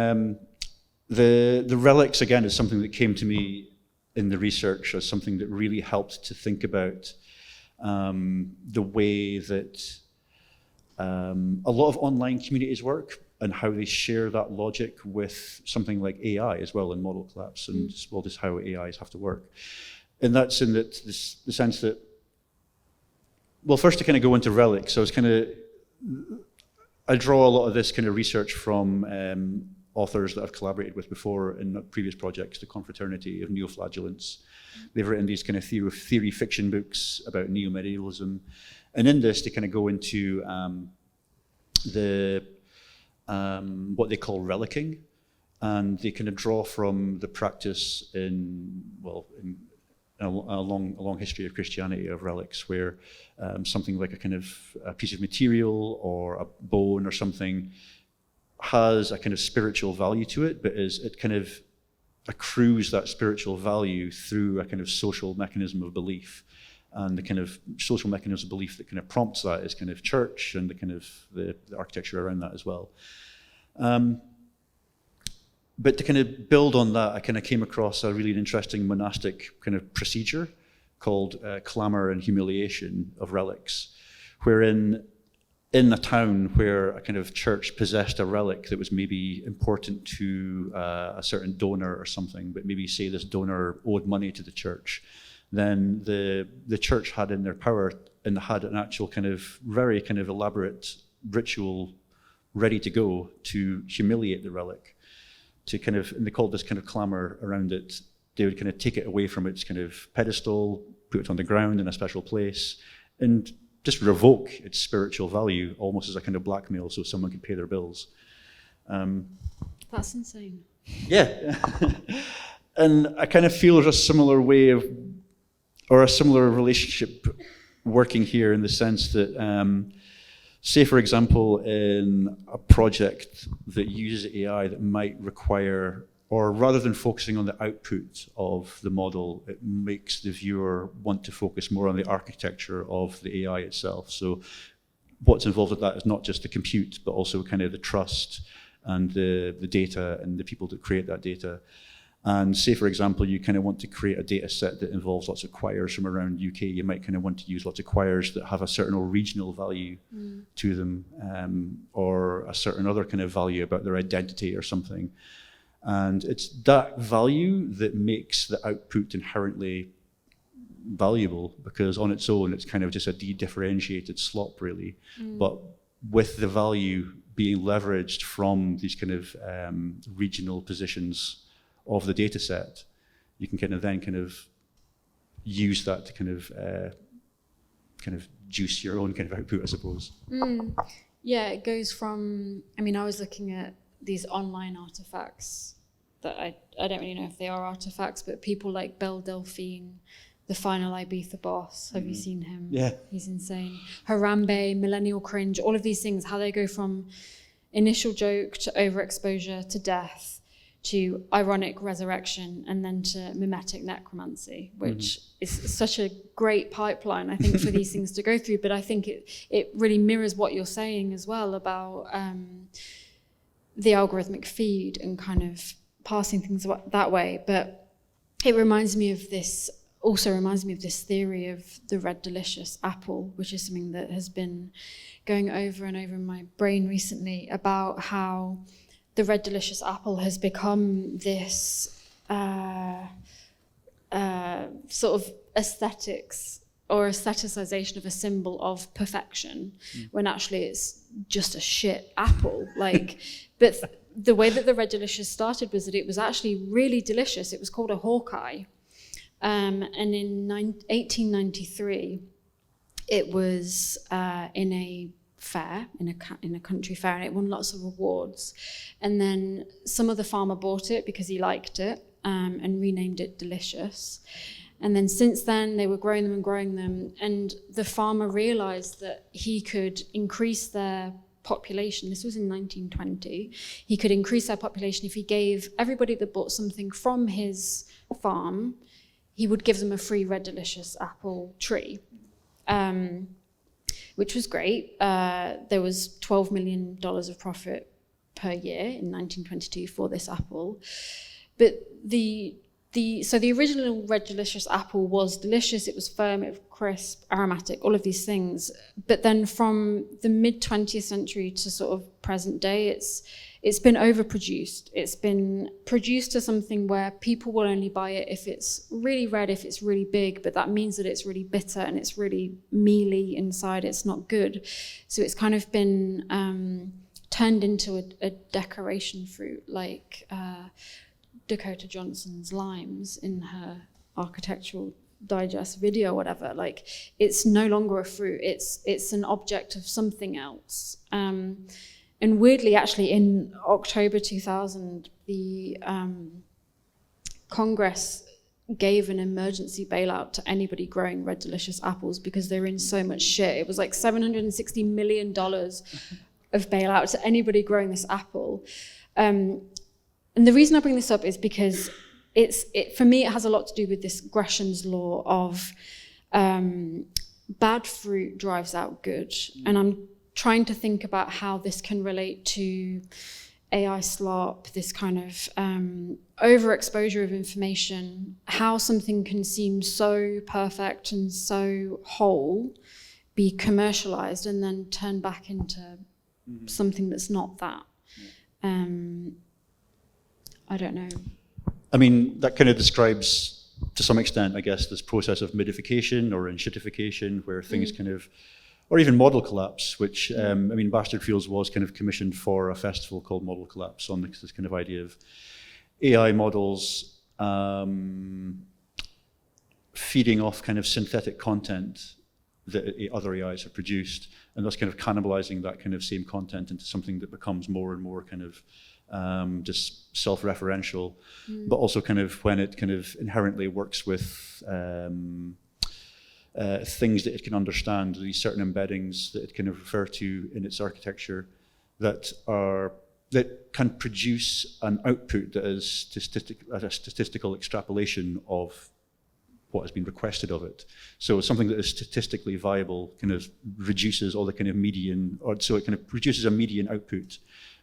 the relics again is something that came to me in the research as something that really helped to think about the way that a lot of online communities work and how they share that logic with something like AI as well, and model collapse, and well, just how AIs have to work. And that's in that the sense that, well, first to kind of go into relics, I draw a lot of this kind of research from authors that I've collaborated with before in previous projects, the Confraternity of Neoflagellants. They've written these kind of theory fiction books about neo-medievalism. And in this, they kind of go into what they call relicking. And they kind of draw from the practice in a long history of Christianity of relics, where something like a piece of material or a bone or something has a kind of spiritual value to it, but it kind of accrues that spiritual value through a kind of social mechanism of belief. And the kind of social mechanism of belief that kind of prompts that is kind of church and the kind of the architecture around that as well. But to kind of build on that, I kind of came across a really interesting monastic kind of procedure called clamor and humiliation of relics, wherein in a town where a kind of church possessed a relic that was maybe important to a certain donor or something, but maybe say this donor owed money to the church, then the church had in their power and had an actual kind of very kind of elaborate ritual ready to go to humiliate the relic. To kind of, and they called this kind of clamor around it. They would kind of take it away from its kind of pedestal, put it on the ground in a special place, and just revoke its spiritual value, almost as a kind of blackmail, so someone could pay their bills. That's insane. Yeah, and I kind of feel there's a similar way of, or a similar relationship working here in the sense that, say, for example, in a project that uses AI that might require, or rather than focusing on the output of the model, it makes the viewer want to focus more on the architecture of the AI itself. So what's involved with that is not just the compute, but also kind of the trust and the data and the people that create that data. And say, for example, you kind of want to create a data set that involves lots of choirs from around UK. You might kind of want to use lots of choirs that have a certain regional value to them, or a certain other kind of value about their identity or something. And it's that value that makes the output inherently valuable, because on its own, it's kind of just a de-differentiated slop, really. But with the value being leveraged from these kind of regional positions of the data set, you can then use that to kind of juice your own kind of output, I suppose. Yeah, it goes from, I mean, I was looking at these online artifacts that I don't really know if they are artifacts, but people like Belle Delphine, the final Ibiza boss, have you seen him? Yeah. He's insane. Harambe, millennial cringe, all of these things, how they go from initial joke to overexposure to death, to ironic resurrection, and then to mimetic necromancy, which is such a great pipeline, I think, for these things to go through. But I think it really mirrors what you're saying as well about the algorithmic feed and kind of passing things that way. But it reminds me of this theory of the red delicious apple, which is something that has been going over and over in my brain recently, about how the red delicious apple has become this sort of aesthetics or aestheticization of a symbol of perfection, when actually it's just a shit apple. Like, but the way that the red delicious started was that it was actually really delicious. It was called a Hawkeye. And in 1893, it was in a fair, in a country fair, and it won lots of awards. And then some other farmer bought it because he liked it, and renamed it Delicious. And then since then, they were growing them, and the farmer realized that he could increase their population. This was in 1920. He could increase their population if he gave everybody that bought something from his farm, he would give them a free red delicious apple tree, which was great. There was $12 million of profit per year in 1922 for this apple. But the original red delicious apple was delicious. It was firm, it was crisp, aromatic, all of these things. But then from the mid 20th century to sort of present day, it's been overproduced. It's been produced to something where people will only buy it if it's really red, if it's really big, but that means that it's really bitter and it's really mealy inside. It's not good. So it's kind of been turned into a decoration fruit, like Dakota Johnson's limes in her Architectural Digest video or whatever. Like, it's no longer a fruit. It's an object of something else. And weirdly, actually, in October 2000, the Congress gave an emergency bailout to anybody growing red delicious apples because they were in so much shit. It was like $760 million of bailout to anybody growing this apple. And the reason I bring this up is because for me, it has a lot to do with this Gresham's law of bad fruit drives out good. And I'm trying to think about how this can relate to AI slop, this kind of overexposure of information, how something can seem so perfect and so whole, be commercialized, and then turn back into something that's not that. I don't know. I mean, that kind of describes, to some extent, I guess, this process of modification or enshittification, where things kind of, or even model collapse, which, I mean, Bastard Fields was kind of commissioned for a festival called Model Collapse on this kind of idea of AI models feeding off kind of synthetic content that other AIs have produced, and thus kind of cannibalizing that kind of same content into something that becomes more and more kind of just self-referential, but also kind of when it kind of inherently works with things that it can understand, these certain embeddings that it can refer to in its architecture that can produce an output that is a statistical extrapolation of what has been requested of it. So something that is statistically viable kind of reduces all the kind of median, or so it kind of produces a median output,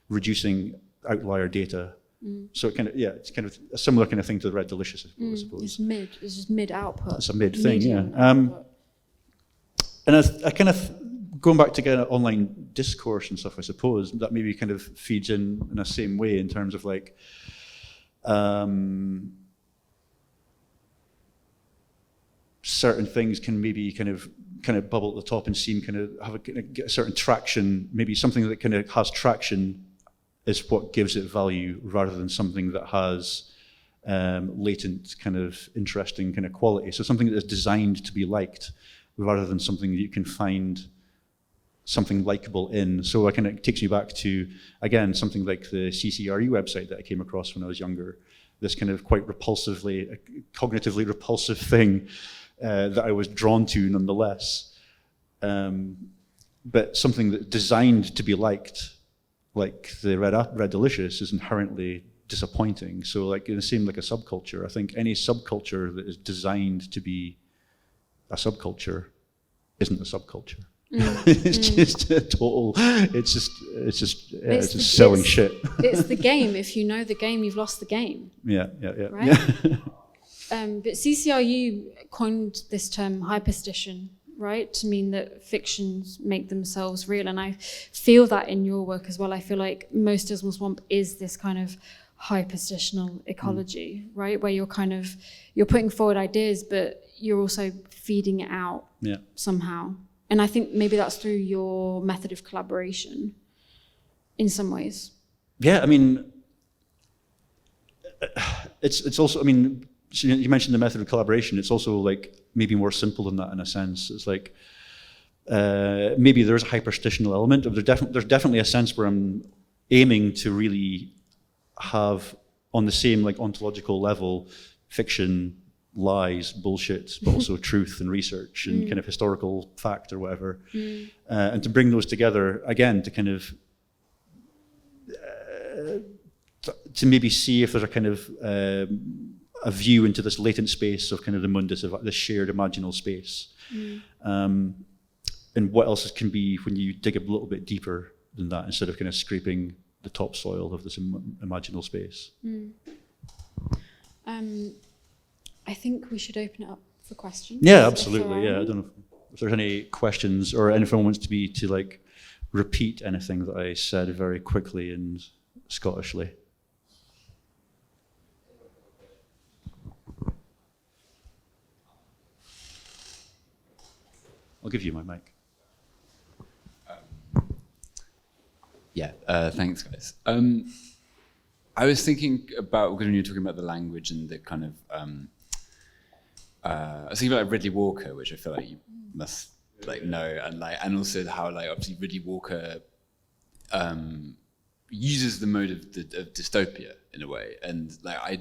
reducing outlier data So it kind of, it's kind of a similar kind of thing to the Red Delicious, I suppose. It's just mid output. It's a mid thing, and I kind of, going back to kind of online discourse and stuff, I suppose, that maybe kind of feeds in a same way in terms of like, certain things can maybe kind of bubble at the top and seem kind of have get a certain traction. Maybe something that kind of has traction is what gives it value, rather than something that has latent kind of interesting kind of quality. So something that is designed to be liked, rather than something that you can find something likable in. So it kind of takes me back to, again, something like the CCRE website that I came across when I was younger. This kind of quite cognitively repulsive thing that I was drawn to nonetheless. But something that's designed to be liked, like the Red Delicious, is inherently disappointing. So like in the same like a subculture, I think any subculture that is designed to be a subculture isn't a subculture. It's just a total. It's just selling shit. It's the game. If you know the game, you've lost the game. Yeah. Right. But CCRU coined this term hyperstition, right, to mean that fictions make themselves real, and I feel that in your work as well. I feel like Most Dismal Swamp is this kind of hyperstitional ecology, right, where you're putting forward ideas, but you're also feeding it out somehow. And I think maybe that's through your method of collaboration in some ways. Yeah, I mean, it's also, I mean, so you mentioned the method of collaboration. It's also like maybe more simple than that in a sense. It's like maybe there's a hyperstitional element. There's definitely a sense where I'm aiming to really have on the same like ontological level fiction, lies, bullshit, but also truth and research and kind of historical fact or whatever. And to bring those together, again, to kind of, to maybe see if there's a kind of a view into this latent space of kind of the mundus, of this shared imaginal space. And what else can be when you dig a little bit deeper than that, instead of kind of scraping the topsoil of this imaginal space. I think we should open it up for questions. Yeah, absolutely. Yeah, I don't know if there's any questions, or anyone wants me to like repeat anything that I said very quickly and Scottishly. I'll give you my mic. Thanks, guys. I was thinking about, when you were talking about the language and the kind of, I was thinking about Ridley Walker, which I feel like you must like know, and also how like obviously Ridley Walker uses the mode of dystopia in a way, and like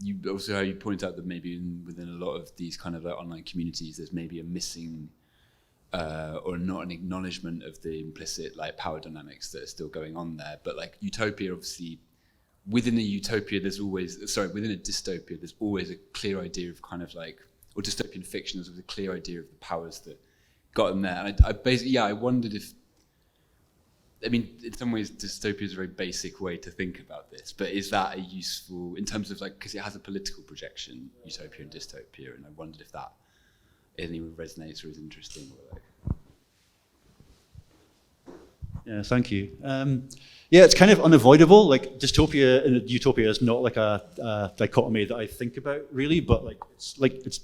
you also how you point out that maybe within a lot of these kind of like online communities, there's maybe a missing or not an acknowledgement of the implicit like power dynamics that are still going on there. But like utopia, obviously, within a utopia, within a dystopia, there's always a clear idea of kind of like, or dystopian fiction, there's always a clear idea of the powers that got them there. And I basically, I wondered if, I mean, in some ways, dystopia is a very basic way to think about this, but is that a useful, in terms of like, because it has a political projection, utopia and dystopia, and I wondered if that anyone resonates or is interesting. Or like. Yeah, thank you. Yeah, it's kind of unavoidable. Like dystopia and utopia is not like a dichotomy that I think about really, but it's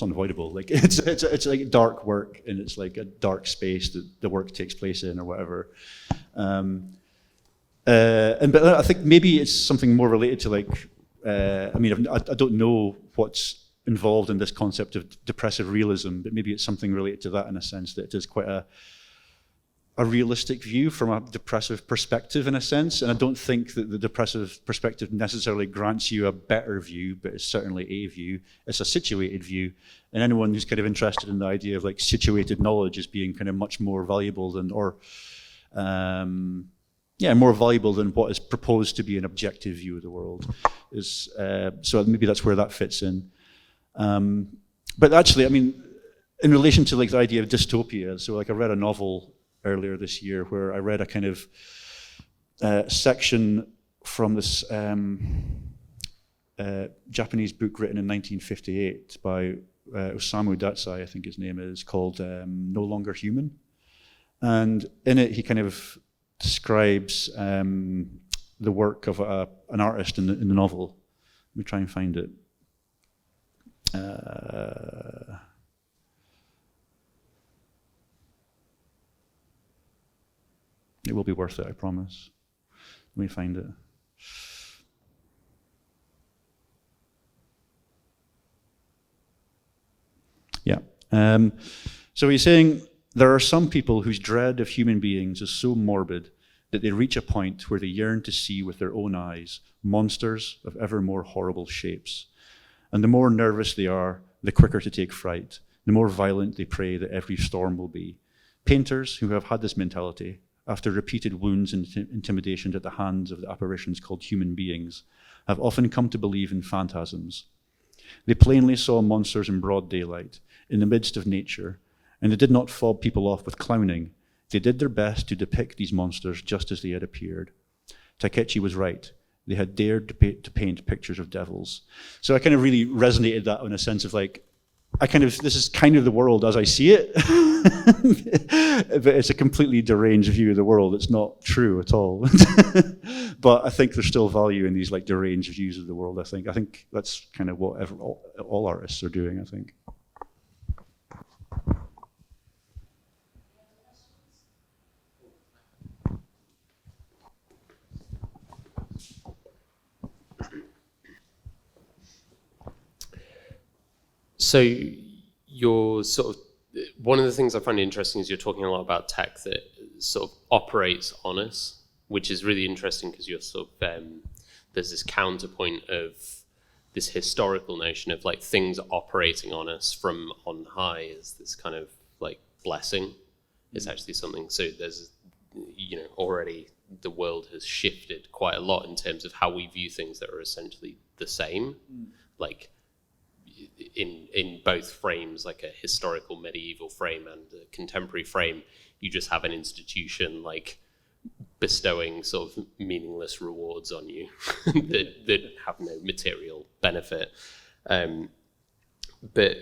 unavoidable. Like it's like dark work, and it's like a dark space that the work takes place in or whatever. But I think maybe it's something more related to like, I mean, I don't know what's involved in this concept of depressive realism, but maybe it's something related to that in a sense, that it is quite a realistic view from a depressive perspective in a sense. And I don't think that the depressive perspective necessarily grants you a better view, but it's certainly a view. It's a situated view. And anyone who's kind of interested in the idea of like situated knowledge as being kind of much more valuable than, or more valuable than what is proposed to be an objective view of the world is, so maybe that's where that fits in. But actually, I mean, in relation to like the idea of dystopia, so like I read a novel earlier this year where I read a kind of section from this Japanese book written in 1958 by Osamu Dazai, I think his name is, called No Longer Human. And in it, he kind of describes the work of an artist in the novel. Let me try and find it. It will be worth it, I promise. Let me find it. Yeah. So he's saying, there are some people whose dread of human beings is so morbid that they reach a point where they yearn to see with their own eyes monsters of ever more horrible shapes. And the more nervous they are, the quicker to take fright, the more violent they pray that every storm will be. Painters who have had this mentality, after repeated wounds and intimidations at the hands of the apparitions called human beings, have often come to believe in phantasms. They plainly saw monsters in broad daylight, in the midst of nature, and they did not fob people off with clowning. They did their best to depict these monsters just as they had appeared. Takechi was right. They had dared to paint pictures of devils. So I kind of really resonated that in a sense of like, this is kind of the world as I see it, but it's a completely deranged view of the world. It's not true at all. But I think there's still value in these like deranged views of the world, I think that's kind of what all artists are doing, I think. So you're sort of, one of the things I find interesting is you're talking a lot about tech that sort of operates on us, which is really interesting because you're sort of, there's this counterpoint of this historical notion of like things operating on us from on high is this kind of like blessing. It's actually something, so there's, already the world has shifted quite a lot in terms of how we view things that are essentially the same. Like, in both frames, like a historical medieval frame and a contemporary frame, you just have an institution like bestowing sort of meaningless rewards on you that have no material benefit. But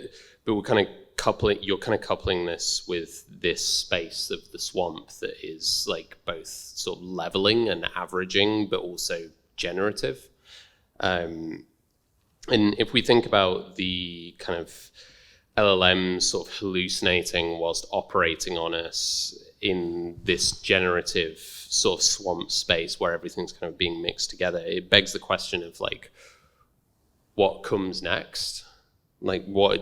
we're kind of coupling this with this space of the swamp that is like both sort of leveling and averaging, but also generative. And if we think about the kind of LLMs sort of hallucinating whilst operating on us in this generative sort of swamp space where everything's kind of being mixed together, it begs the question of like, what comes next? Like what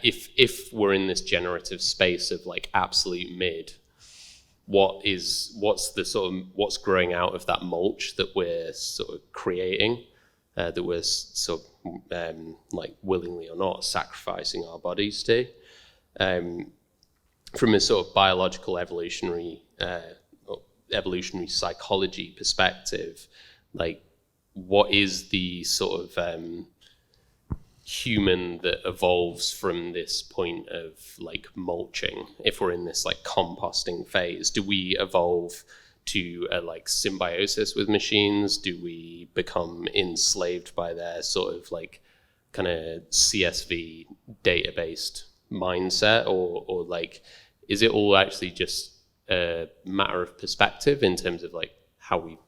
if we're in this generative space of like absolute mid, what's growing out of that mulch that we're sort of creating? That we're sort of like willingly or not sacrificing our bodies to. From a sort of biological evolutionary psychology perspective, like what is the sort of human that evolves from this point of like mulching? If we're in this like composting phase, do we evolve to a like symbiosis with machines? Do we become enslaved by their sort of like kind of CSV data-based mindset, or like is it all actually just a matter of perspective in terms of like how we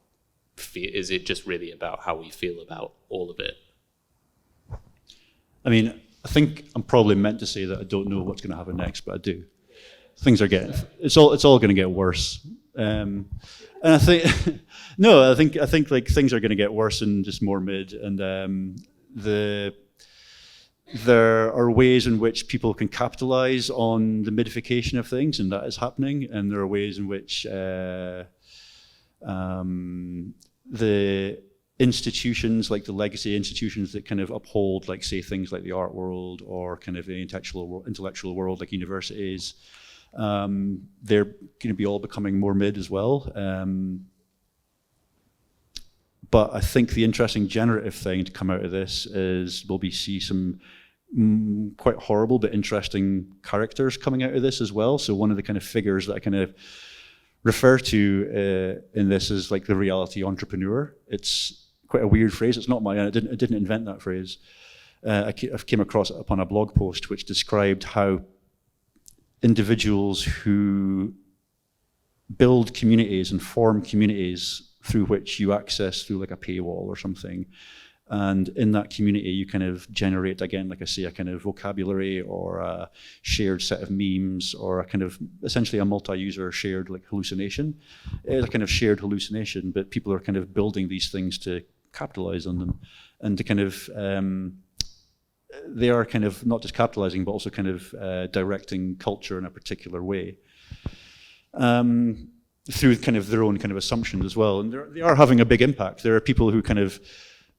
feel? Is it just really about how we feel about all of it? I mean, I think I'm probably meant to say that I don't know what's going to happen next, but I do. Things are it's all going to get worse. And I think I think like things are going to get worse and just more mid, and there are ways in which people can capitalize on the midification of things, and that is happening. And there are ways in which the institutions, like the legacy institutions that kind of uphold, like say things like the art world or kind of the intellectual world, like universities, they're going to be all becoming more mid as well. But I think the interesting generative thing to come out of this is we'll see some quite horrible but interesting characters coming out of this as well. So one of the kind of figures that I kind of refer to in this as like the reality entrepreneur. It's quite a weird phrase. It's not mine. I didn't invent that phrase. I came across it upon a blog post which described how individuals who build communities and form communities through which you access through like a paywall or something. And in that community, you kind of generate, again, like I say, a kind of vocabulary or a shared set of memes or a kind of essentially a multi-user shared like hallucination. It's a kind of shared hallucination, but people are kind of building these things to capitalize on them and to kind of, they are kind of not just capitalizing, but also kind of directing culture in a particular way. Through kind of their own kind of assumptions as well. And they are having a big impact. There are people who kind of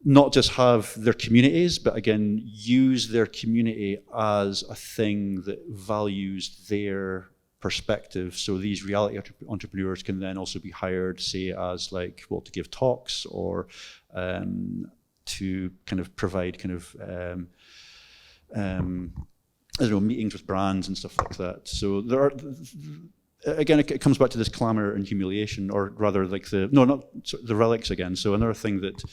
not just have their communities, but again, use their community as a thing that values their perspective. So these reality entrepreneurs can then also be hired, say, as like, well, to give talks or to kind of provide kind of, I don't know, meetings with brands and stuff like that. So there are, again, it comes back to this clamor and humiliation, or rather like the relics again. So another thing that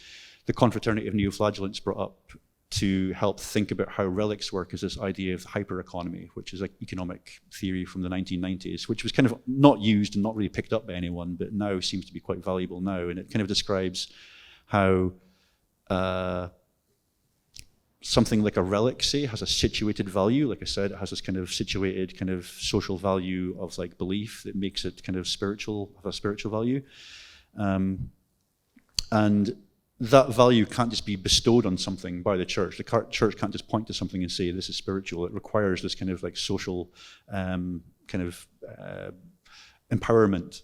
the confraternity of neo-flagellants brought up to help think about how relics work is this idea of hyper-economy, which is like economic theory from the 1990s, which was kind of not used and not really picked up by anyone, but now seems to be quite valuable now. And it kind of describes how something like a relic, say, has a situated value. Like I said, it has this kind of situated kind of social value of like belief that makes it kind of spiritual, have a spiritual value. And that value can't just be bestowed on something by the church. The church can't just point to something and say, this is spiritual. It requires this kind of like social kind of empowerment.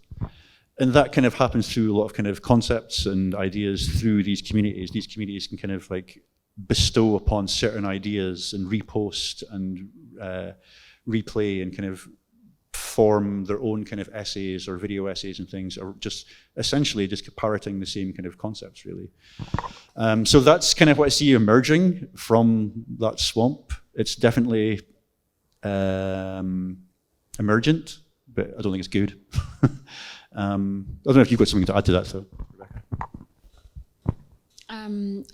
And that kind of happens through a lot of kind of concepts and ideas through these communities. These communities can kind of like bestow upon certain ideas and repost and replay and kind of form their own kind of essays or video essays and things, or just essentially just parroting the same kind of concepts, really. So that's kind of what I see emerging from that swamp. It's definitely emergent, but I don't think it's good. I don't know if you've got something to add to that, though, Rebecca.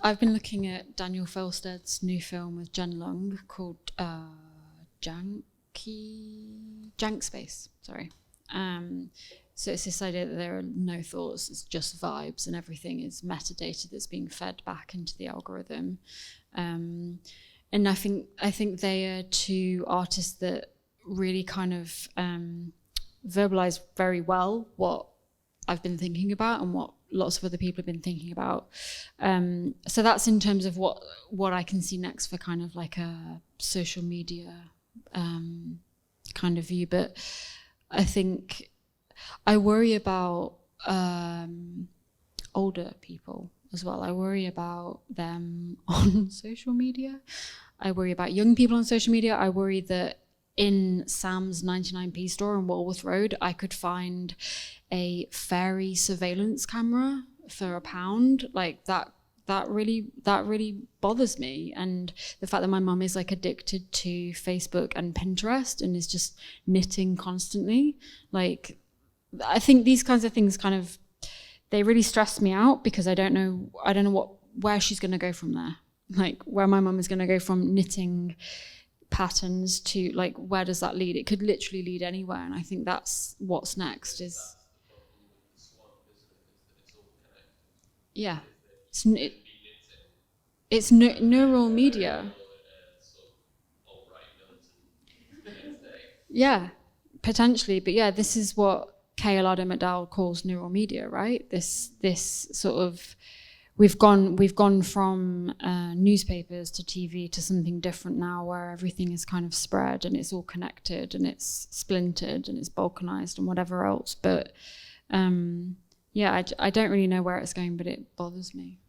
I've been looking at Daniel Felsted's new film with Jen Lung called Jank Space, sorry. So it's this idea that there are no thoughts, it's just vibes, and everything is metadata that's being fed back into the algorithm. And I think they are two artists that really kind of verbalize very well what I've been thinking about and what lots of other people have been thinking about. So that's in terms of what I can see next for kind of like a social media kind of view. But I think I worry about older people as well. I worry about them on social media. I worry about young people on social media. I worry that in Sam's 99p store on Walworth Road, I could find a fairy surveillance camera for £1. Like that really bothers me. And the fact that my mum is like addicted to Facebook and Pinterest and is just knitting constantly. Like, I think these kinds of things kind of, they really stress me out because I don't know where she's going to go from there. Like where my mum is going to go from knitting patterns to like, where does that lead? It could literally lead anywhere. And I think that's what's next is, yeah, it's neural media. Yeah, potentially. But yeah, this is what K.L. McDowell calls neural media, right? This sort of, we've gone from newspapers to TV to something different now, where everything is kind of spread and it's all connected and it's splintered and it's balkanized and whatever else. But yeah, I don't really know where it's going, but it bothers me.